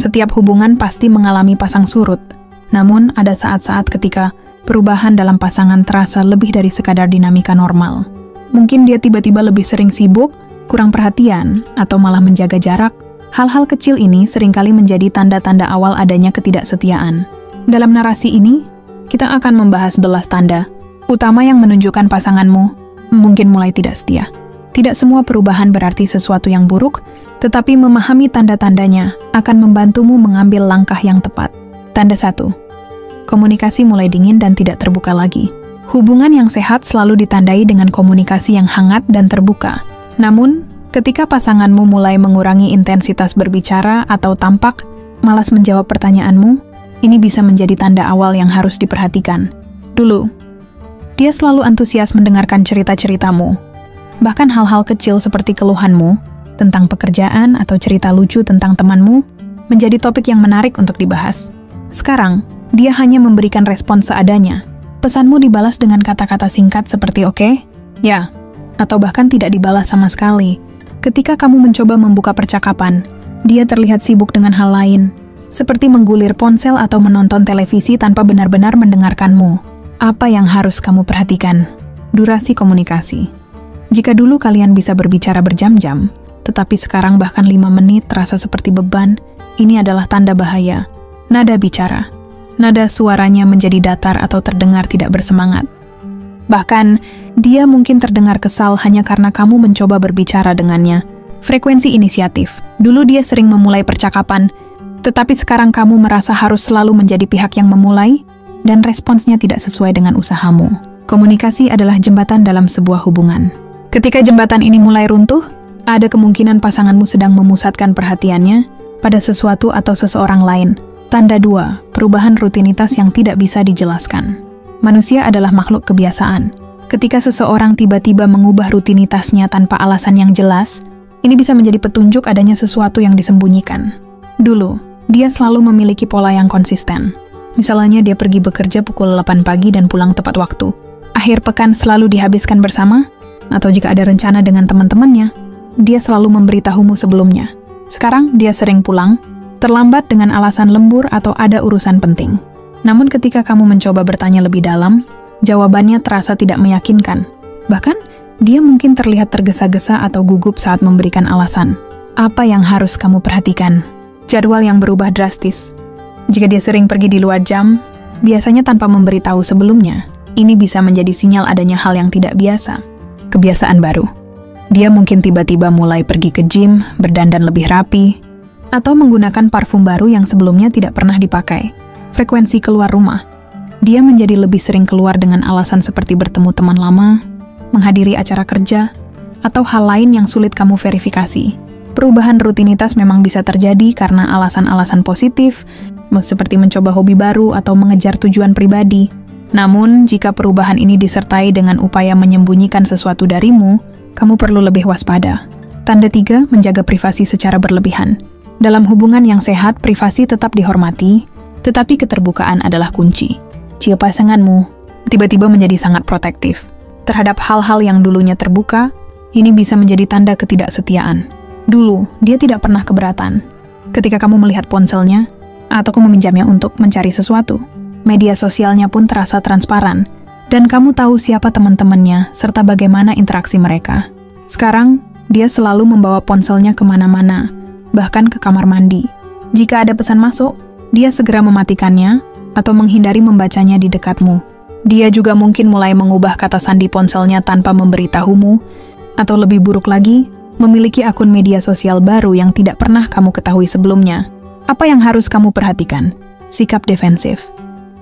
Setiap hubungan pasti mengalami pasang surut. Namun, ada saat-saat ketika perubahan dalam pasangan terasa lebih dari sekadar dinamika normal. Mungkin dia tiba-tiba lebih sering sibuk, kurang perhatian, atau malah menjaga jarak. Hal-hal kecil ini seringkali menjadi tanda-tanda awal adanya ketidaksetiaan. Dalam narasi ini, kita akan membahas 11 tanda utama yang menunjukkan pasanganmu mungkin mulai tidak setia. Tidak semua perubahan berarti sesuatu yang buruk, tetapi memahami tanda-tandanya akan membantumu mengambil langkah yang tepat. Tanda 1. Komunikasi mulai dingin dan tidak terbuka lagi. Hubungan yang sehat selalu ditandai dengan komunikasi yang hangat dan terbuka. Namun, ketika pasanganmu mulai mengurangi intensitas berbicara atau tampak malas menjawab pertanyaanmu, ini bisa menjadi tanda awal yang harus diperhatikan. Dulu, dia selalu antusias mendengarkan cerita-ceritamu. Bahkan hal-hal kecil seperti keluhanmu tentang pekerjaan atau cerita lucu tentang temanmu menjadi topik yang menarik untuk dibahas. Sekarang, dia hanya memberikan respon seadanya. Pesanmu dibalas dengan kata-kata singkat seperti oke, ya, atau bahkan tidak dibalas sama sekali. Ketika kamu mencoba membuka percakapan, dia terlihat sibuk dengan hal lain, seperti menggulir ponsel atau menonton televisi tanpa benar-benar mendengarkanmu. Apa yang harus kamu perhatikan? Durasi komunikasi. Jika dulu kalian bisa berbicara berjam-jam, tetapi sekarang bahkan 5 menit terasa seperti beban, ini adalah tanda bahaya. Nada bicara. Nada suaranya menjadi datar atau terdengar tidak bersemangat. Bahkan, dia mungkin terdengar kesal hanya karena kamu mencoba berbicara dengannya. Frekuensi inisiatif. Dulu dia sering memulai percakapan, tetapi sekarang kamu merasa harus selalu menjadi pihak yang memulai, dan responsnya tidak sesuai dengan usahamu. Komunikasi adalah jembatan dalam sebuah hubungan. Ketika jembatan ini mulai runtuh, ada kemungkinan pasanganmu sedang memusatkan perhatiannya pada sesuatu atau seseorang lain. Tanda 2, perubahan rutinitas yang tidak bisa dijelaskan. Manusia adalah makhluk kebiasaan. Ketika seseorang tiba-tiba mengubah rutinitasnya tanpa alasan yang jelas, ini bisa menjadi petunjuk adanya sesuatu yang disembunyikan. Dulu, dia selalu memiliki pola yang konsisten. Misalnya dia pergi bekerja pukul 8 pagi dan pulang tepat waktu. Akhir pekan selalu dihabiskan bersama, atau jika ada rencana dengan teman-temannya, dia selalu memberitahumu sebelumnya. Sekarang dia sering pulang, terlambat dengan alasan lembur atau ada urusan penting. Namun ketika kamu mencoba bertanya lebih dalam, jawabannya terasa tidak meyakinkan. Bahkan, dia mungkin terlihat tergesa-gesa atau gugup saat memberikan alasan. Apa yang harus kamu perhatikan? Jadwal yang berubah drastis. Jika dia sering pergi di luar jam, biasanya tanpa memberitahu sebelumnya, ini bisa menjadi sinyal adanya hal yang tidak biasa. Kebiasaan baru. Dia mungkin tiba-tiba mulai pergi ke gym, berdandan lebih rapi, atau menggunakan parfum baru yang sebelumnya tidak pernah dipakai. Frekuensi keluar rumah. Dia menjadi lebih sering keluar dengan alasan seperti bertemu teman lama, menghadiri acara kerja, atau hal lain yang sulit kamu verifikasi. Perubahan rutinitas memang bisa terjadi karena alasan-alasan positif, seperti mencoba hobi baru atau mengejar tujuan pribadi. Namun, jika perubahan ini disertai dengan upaya menyembunyikan sesuatu darimu, kamu perlu lebih waspada. Tanda 3, menjaga privasi secara berlebihan. Dalam hubungan yang sehat, privasi tetap dihormati, tetapi keterbukaan adalah kunci. Jika pasanganmu tiba-tiba menjadi sangat protektif terhadap hal-hal yang dulunya terbuka, ini bisa menjadi tanda ketidaksetiaan. Dulu, dia tidak pernah keberatan ketika kamu melihat ponselnya atau kamu meminjamnya untuk mencari sesuatu. Media sosialnya pun terasa transparan, dan kamu tahu siapa teman-temannya serta bagaimana interaksi mereka. Sekarang, dia selalu membawa ponselnya kemana-mana, bahkan ke kamar mandi. Jika ada pesan masuk, dia segera mematikannya atau menghindari membacanya di dekatmu. Dia juga mungkin mulai mengubah kata sandi ponselnya tanpa memberitahumu, atau lebih buruk lagi, memiliki akun media sosial baru yang tidak pernah kamu ketahui sebelumnya. Apa yang harus kamu perhatikan? Sikap defensif.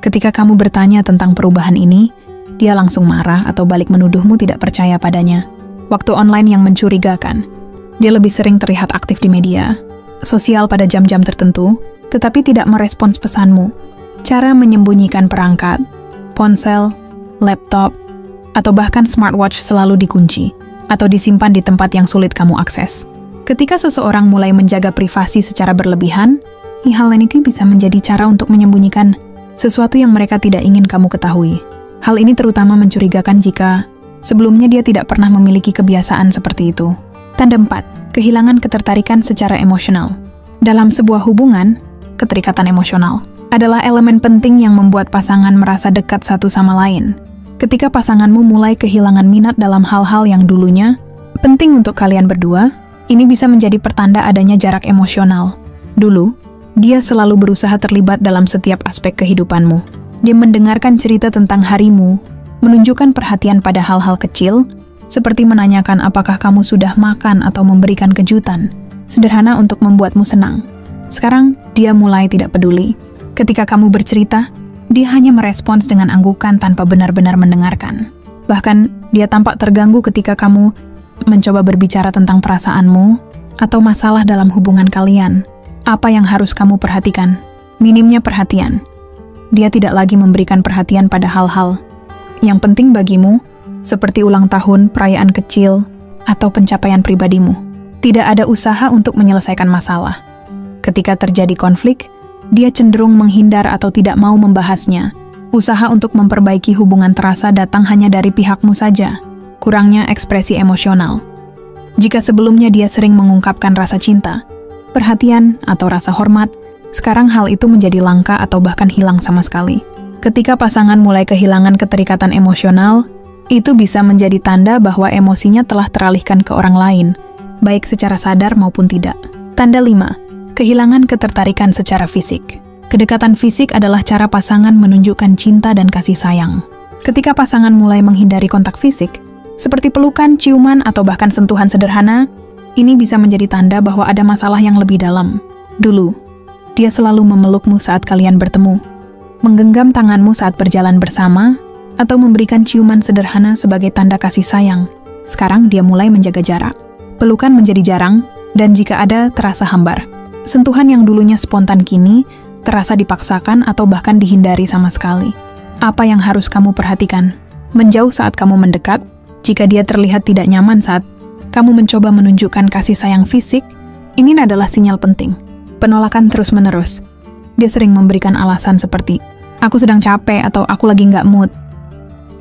Ketika kamu bertanya tentang perubahan ini, dia langsung marah atau balik menuduhmu tidak percaya padanya. Waktu online yang mencurigakan. Dia lebih sering terlihat aktif di media sosial pada jam-jam tertentu, tetapi tidak merespons pesanmu. Cara menyembunyikan perangkat, ponsel, laptop, atau bahkan smartwatch selalu dikunci atau disimpan di tempat yang sulit kamu akses. Ketika seseorang mulai menjaga privasi secara berlebihan, hal ini bisa menjadi cara untuk menyembunyikan sesuatu yang mereka tidak ingin kamu ketahui. Hal ini terutama mencurigakan jika sebelumnya dia tidak pernah memiliki kebiasaan seperti itu. Tanda 4. Kehilangan ketertarikan secara emosional. Dalam sebuah hubungan, keterikatan emosional, adalah elemen penting yang membuat pasangan merasa dekat satu sama lain. Ketika pasanganmu mulai kehilangan minat dalam hal-hal yang dulunya penting untuk kalian berdua, ini bisa menjadi pertanda adanya jarak emosional. Dulu, dia selalu berusaha terlibat dalam setiap aspek kehidupanmu. Dia mendengarkan cerita tentang harimu, menunjukkan perhatian pada hal-hal kecil, seperti menanyakan apakah kamu sudah makan atau memberikan kejutan sederhana untuk membuatmu senang. Sekarang, dia mulai tidak peduli. Ketika kamu bercerita, dia hanya merespons dengan anggukan tanpa benar-benar mendengarkan. Bahkan, dia tampak terganggu ketika kamu mencoba berbicara tentang perasaanmu atau masalah dalam hubungan kalian. Apa yang harus kamu perhatikan? Minimnya perhatian. Dia tidak lagi memberikan perhatian pada hal-hal yang penting bagimu, seperti ulang tahun, perayaan kecil, atau pencapaian pribadimu. Tidak ada usaha untuk menyelesaikan masalah. Ketika terjadi konflik, dia cenderung menghindar atau tidak mau membahasnya. Usaha untuk memperbaiki hubungan terasa datang hanya dari pihakmu saja. Kurangnya ekspresi emosional. Jika sebelumnya dia sering mengungkapkan rasa cinta, perhatian, atau rasa hormat, sekarang hal itu menjadi langka atau bahkan hilang sama sekali. Ketika pasangan mulai kehilangan keterikatan emosional, itu bisa menjadi tanda bahwa emosinya telah teralihkan ke orang lain, baik secara sadar maupun tidak. Tanda 5. Kehilangan ketertarikan secara fisik. Kedekatan fisik adalah cara pasangan menunjukkan cinta dan kasih sayang. Ketika pasangan mulai menghindari kontak fisik, seperti pelukan, ciuman, atau bahkan sentuhan sederhana, ini bisa menjadi tanda bahwa ada masalah yang lebih dalam. Dulu, dia selalu memelukmu saat kalian bertemu, menggenggam tanganmu saat berjalan bersama, atau memberikan ciuman sederhana sebagai tanda kasih sayang. Sekarang dia mulai menjaga jarak. Pelukan menjadi jarang, dan jika ada, terasa hambar. Sentuhan yang dulunya spontan kini, terasa dipaksakan atau bahkan dihindari sama sekali. Apa yang harus kamu perhatikan? Menjauh saat kamu mendekat, jika dia terlihat tidak nyaman saat kamu mencoba menunjukkan kasih sayang fisik, ini adalah sinyal penting. Penolakan terus-menerus. Dia sering memberikan alasan seperti, aku sedang capek atau aku lagi nggak mood.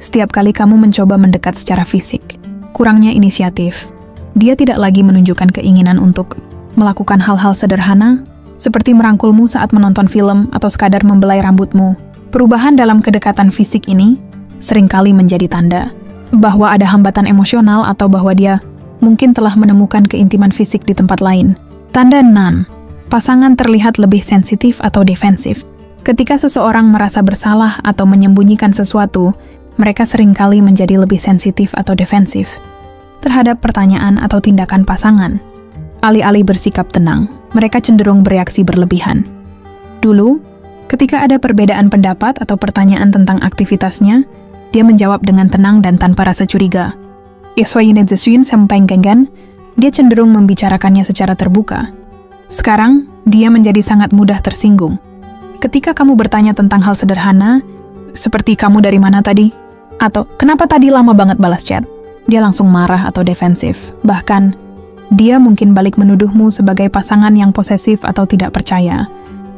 Setiap kali kamu mencoba mendekat secara fisik, kurangnya inisiatif. Dia tidak lagi menunjukkan keinginan untuk melakukan hal-hal sederhana, seperti merangkulmu saat menonton film atau sekadar membelai rambutmu. Perubahan dalam kedekatan fisik ini seringkali menjadi tanda bahwa ada hambatan emosional atau bahwa dia mungkin telah menemukan keintiman fisik di tempat lain. Tanda 6. Pasangan terlihat lebih sensitif atau defensif. Ketika seseorang merasa bersalah atau menyembunyikan sesuatu, mereka seringkali menjadi lebih sensitif atau defensif terhadap pertanyaan atau tindakan pasangan. Alih-alih bersikap tenang, mereka cenderung bereaksi berlebihan. Dulu, ketika ada perbedaan pendapat atau pertanyaan tentang aktivitasnya, dia menjawab dengan tenang dan tanpa rasa curiga. Dia cenderung membicarakannya secara terbuka. Sekarang, dia menjadi sangat mudah tersinggung. Ketika kamu bertanya tentang hal sederhana, seperti kamu dari mana tadi? Atau kenapa tadi lama banget balas chat? Dia langsung marah atau defensif. Bahkan, dia mungkin balik menuduhmu sebagai pasangan yang posesif atau tidak percaya.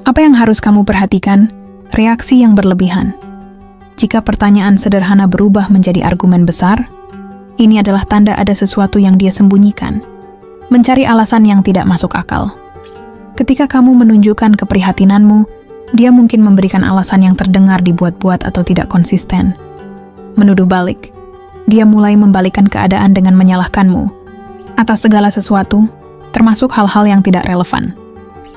Apa yang harus kamu perhatikan? Reaksi yang berlebihan. Jika pertanyaan sederhana berubah menjadi argumen besar, ini adalah tanda ada sesuatu yang dia sembunyikan. Mencari alasan yang tidak masuk akal. Ketika kamu menunjukkan keprihatinanmu, dia mungkin memberikan alasan yang terdengar dibuat-buat atau tidak konsisten. Menuduh balik. Dia mulai membalikkan keadaan dengan menyalahkanmu atas segala sesuatu, termasuk hal-hal yang tidak relevan.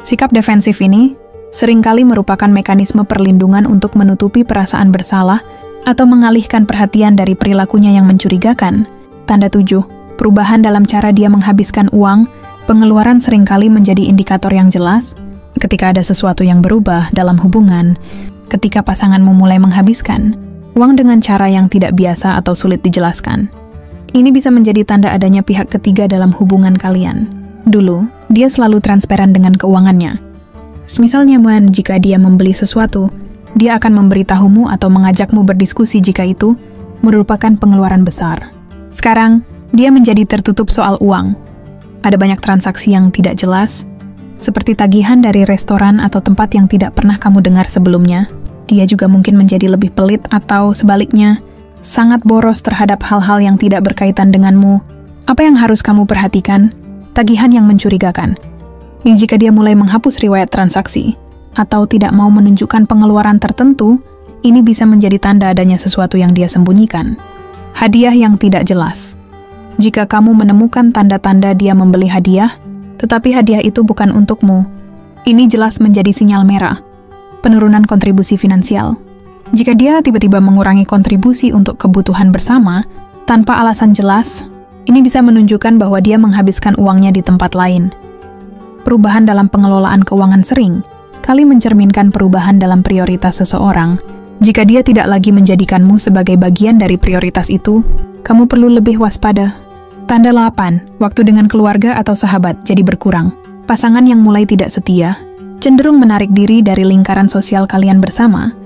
Sikap defensif ini seringkali merupakan mekanisme perlindungan untuk menutupi perasaan bersalah atau mengalihkan perhatian dari perilakunya yang mencurigakan. Tanda 7. Perubahan dalam cara dia menghabiskan uang. Pengeluaran seringkali menjadi indikator yang jelas ketika ada sesuatu yang berubah dalam hubungan. Ketika pasanganmu mulai menghabiskan uang dengan cara yang tidak biasa atau sulit dijelaskan, ini bisa menjadi tanda adanya pihak ketiga dalam hubungan kalian. Dulu, dia selalu transparan dengan keuangannya. Misalnya, jika dia membeli sesuatu, dia akan memberitahumu atau mengajakmu berdiskusi jika itu merupakan pengeluaran besar. Sekarang, dia menjadi tertutup soal uang. Ada banyak transaksi yang tidak jelas, seperti tagihan dari restoran atau tempat yang tidak pernah kamu dengar sebelumnya. Dia juga mungkin menjadi lebih pelit atau sebaliknya, sangat boros terhadap hal-hal yang tidak berkaitan denganmu. Apa yang harus kamu perhatikan? Tagihan yang mencurigakan. Jika dia mulai menghapus riwayat transaksi, atau tidak mau menunjukkan pengeluaran tertentu, ini bisa menjadi tanda adanya sesuatu yang dia sembunyikan. Hadiah yang tidak jelas. Jika kamu menemukan tanda-tanda dia membeli hadiah, tetapi hadiah itu bukan untukmu, ini jelas menjadi sinyal merah. Penurunan kontribusi finansial. Jika dia tiba-tiba mengurangi kontribusi untuk kebutuhan bersama, tanpa alasan jelas, ini bisa menunjukkan bahwa dia menghabiskan uangnya di tempat lain. Perubahan dalam pengelolaan keuangan sering kali mencerminkan perubahan dalam prioritas seseorang. Jika dia tidak lagi menjadikanmu sebagai bagian dari prioritas itu, kamu perlu lebih waspada. Tanda 8, waktu dengan keluarga atau sahabat jadi berkurang. Pasangan yang mulai tidak setia, cenderung menarik diri dari lingkaran sosial kalian bersama,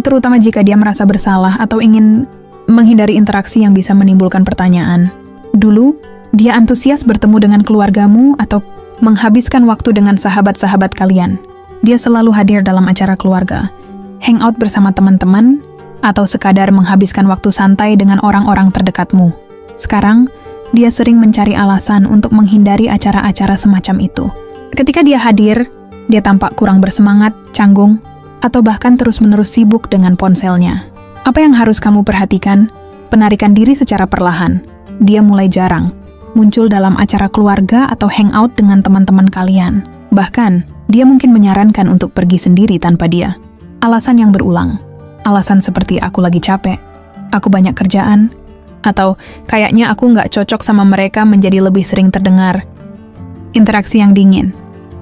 terutama jika dia merasa bersalah atau ingin menghindari interaksi yang bisa menimbulkan pertanyaan. Dulu, dia antusias bertemu dengan keluargamu atau menghabiskan waktu dengan sahabat-sahabat kalian. Dia selalu hadir dalam acara keluarga, hangout bersama teman-teman, atau sekadar menghabiskan waktu santai dengan orang-orang terdekatmu. Sekarang, dia sering mencari alasan untuk menghindari acara-acara semacam itu. Ketika dia hadir, dia tampak kurang bersemangat, canggung, atau bahkan terus-menerus sibuk dengan ponselnya. Apa yang harus kamu perhatikan? Penarikan diri secara perlahan. Dia mulai jarang muncul dalam acara keluarga atau hangout dengan teman-teman kalian. Bahkan, dia mungkin menyarankan untuk pergi sendiri tanpa dia. Alasan yang berulang. Alasan seperti aku lagi capek, aku banyak kerjaan, atau kayaknya aku nggak cocok sama mereka menjadi lebih sering terdengar. Interaksi yang dingin.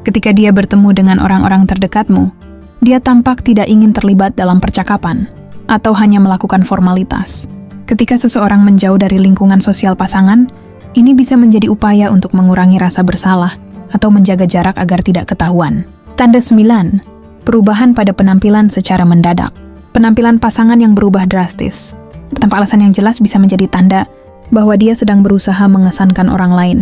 Ketika dia bertemu dengan orang-orang terdekatmu, dia tampak tidak ingin terlibat dalam percakapan, atau hanya melakukan formalitas. Ketika seseorang menjauh dari lingkungan sosial pasangan, ini bisa menjadi upaya untuk mengurangi rasa bersalah, atau menjaga jarak agar tidak ketahuan. Tanda 9, perubahan pada penampilan secara mendadak. Penampilan pasangan yang berubah drastis tanpa alasan yang jelas bisa menjadi tanda bahwa dia sedang berusaha mengesankan orang lain.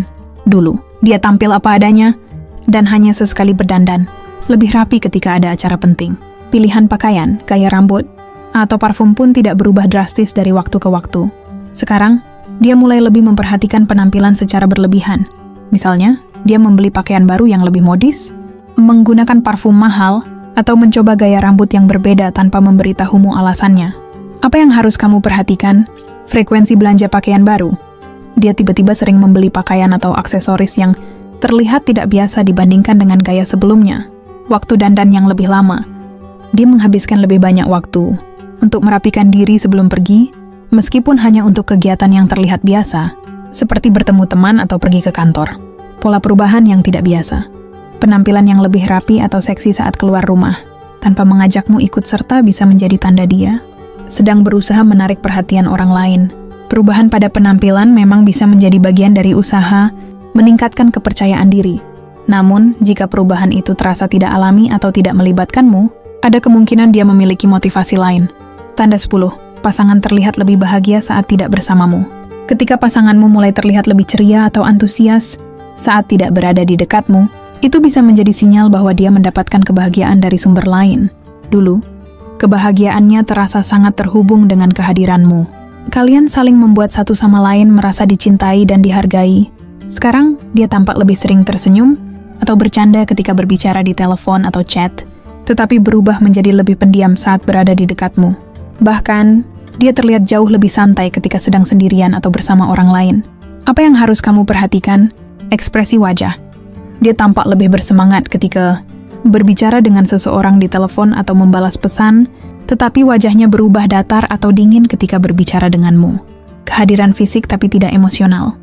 Dulu, dia tampil apa adanya dan hanya sesekali berdandan, lebih rapi ketika ada acara penting. Pilihan pakaian, gaya rambut, atau parfum pun tidak berubah drastis dari waktu ke waktu. Sekarang, dia mulai lebih memperhatikan penampilan secara berlebihan. Misalnya, dia membeli pakaian baru yang lebih modis, menggunakan parfum mahal, atau mencoba gaya rambut yang berbeda tanpa memberitahumu alasannya. Apa yang harus kamu perhatikan? Frekuensi belanja pakaian baru. Dia tiba-tiba sering membeli pakaian atau aksesoris yang terlihat tidak biasa dibandingkan dengan gaya sebelumnya. Waktu dandan yang lebih lama. Dia menghabiskan lebih banyak waktu untuk merapikan diri sebelum pergi, meskipun hanya untuk kegiatan yang terlihat biasa, seperti bertemu teman atau pergi ke kantor. Pola perubahan yang tidak biasa. Penampilan yang lebih rapi atau seksi saat keluar rumah, tanpa mengajakmu ikut serta bisa menjadi tanda dia sedang berusaha menarik perhatian orang lain. Perubahan pada penampilan memang bisa menjadi bagian dari usaha meningkatkan kepercayaan diri. Namun, jika perubahan itu terasa tidak alami atau tidak melibatkanmu, ada kemungkinan dia memiliki motivasi lain. Tanda 10. Pasangan terlihat lebih bahagia saat tidak bersamamu. Ketika pasanganmu mulai terlihat lebih ceria atau antusias saat tidak berada di dekatmu, itu bisa menjadi sinyal bahwa dia mendapatkan kebahagiaan dari sumber lain. Dulu, kebahagiaannya terasa sangat terhubung dengan kehadiranmu. Kalian saling membuat satu sama lain merasa dicintai dan dihargai. Sekarang, dia tampak lebih sering tersenyum atau bercanda ketika berbicara di telepon atau chat, tetapi berubah menjadi lebih pendiam saat berada di dekatmu. Bahkan, dia terlihat jauh lebih santai ketika sedang sendirian atau bersama orang lain. Apa yang harus kamu perhatikan? Ekspresi wajah. Dia tampak lebih bersemangat ketika berbicara dengan seseorang di telepon atau membalas pesan, tetapi wajahnya berubah datar atau dingin ketika berbicara denganmu. Kehadiran fisik tapi tidak emosional.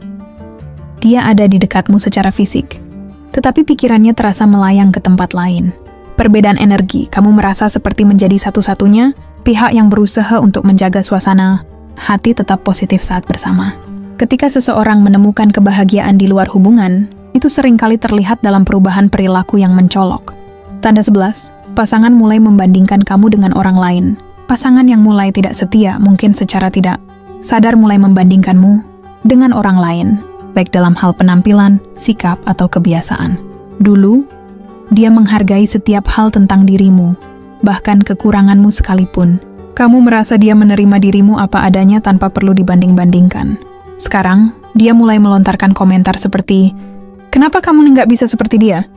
Dia ada di dekatmu secara fisik, tetapi pikirannya terasa melayang ke tempat lain. Perbedaan energi, kamu merasa seperti menjadi satu-satunya pihak yang berusaha untuk menjaga suasana hati tetap positif saat bersama. Ketika seseorang menemukan kebahagiaan di luar hubungan, itu seringkali terlihat dalam perubahan perilaku yang mencolok. Tanda 11, pasangan mulai membandingkan kamu dengan orang lain. Pasangan yang mulai tidak setia mungkin secara tidak sadar mulai membandingkanmu dengan orang lain, baik dalam hal penampilan, sikap, atau kebiasaan. Dulu, dia menghargai setiap hal tentang dirimu, bahkan kekuranganmu sekalipun. Kamu merasa dia menerima dirimu apa adanya tanpa perlu dibanding-bandingkan. Sekarang, dia mulai melontarkan komentar seperti, "Kenapa kamu nggak bisa seperti dia?"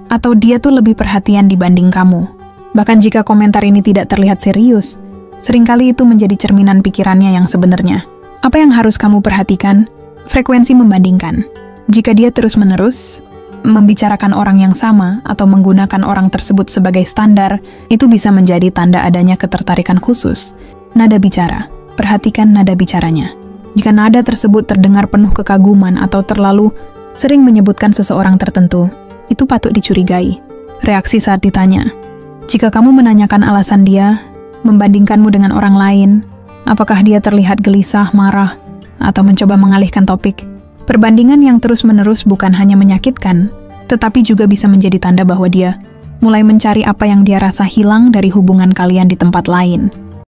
atau dia tuh lebih perhatian dibanding kamu. Bahkan jika komentar ini tidak terlihat serius, seringkali itu menjadi cerminan pikirannya yang sebenarnya. Apa yang harus kamu perhatikan? Frekuensi membandingkan. Jika dia terus-menerus membicarakan orang yang sama atau menggunakan orang tersebut sebagai standar, itu bisa menjadi tanda adanya ketertarikan khusus. Nada bicara. Perhatikan nada bicaranya. Jika nada tersebut terdengar penuh kekaguman atau terlalu sering menyebutkan seseorang tertentu, itu patut dicurigai. Reaksi saat ditanya. Jika kamu menanyakan alasan dia, membandingkanmu dengan orang lain, apakah dia terlihat gelisah, marah, atau mencoba mengalihkan topik? Perbandingan yang terus-menerus bukan hanya menyakitkan, tetapi juga bisa menjadi tanda bahwa dia mulai mencari apa yang dia rasa hilang dari hubungan kalian di tempat lain.